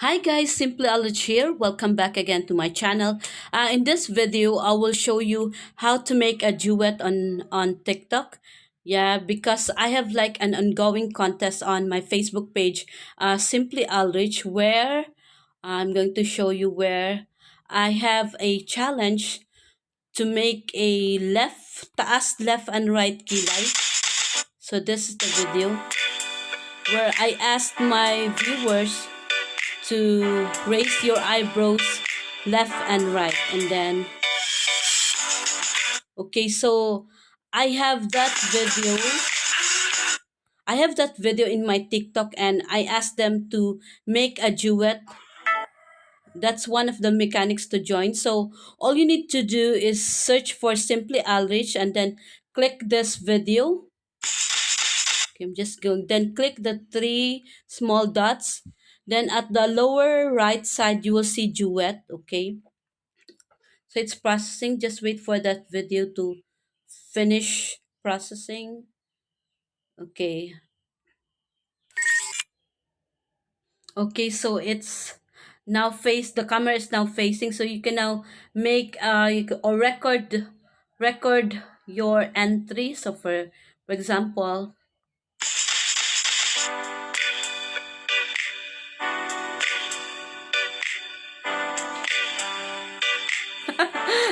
Hi guys, Simply AlRitch here. Welcome back again to my channel. In this video, I will show you how to make a duet on TikTok. Yeah, because I have like an ongoing contest on my Facebook page, Simply AlRitch, where I'm going to show you where I have a challenge to make a taas, left and right kilay. So this is the video where I asked my viewers to raise your eyebrows left and right, and then okay, so i have that video I have that video in my TikTok, and I asked them to make a duet. That's one of the mechanics to join. So all you need to do is search for Simply AlRitch and then click this video. Okay, I'm just going, then click the three small dots, then at the lower right side you will see duet. Okay, so it's processing. Just wait for that video to finish processing. Okay. Okay, so it's now the camera is now facing, so you can now make or record your entry. So for example,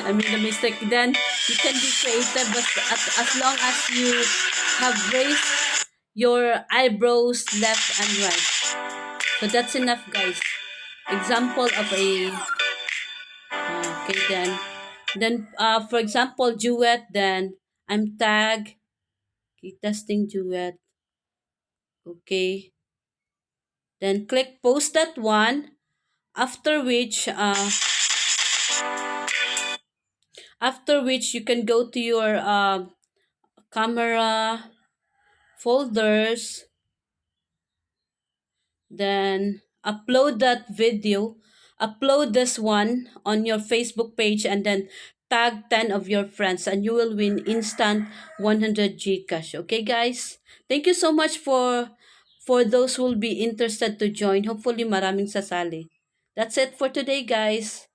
I made a mistake. Then you can be creative, but as long as you have raised your eyebrows left and right. So that's enough, guys. Example of a okay, then for example duet, then I'm tag, okay, testing duet. Okay, then click post that one, after which you can go to your camera folders, then upload this one on your Facebook page, and then tag 10 of your friends, and you will win instant 100 Gcash. Okay, guys, thank you so much for those who will be interested to join. Hopefully maraming sasali. That's it for today, guys.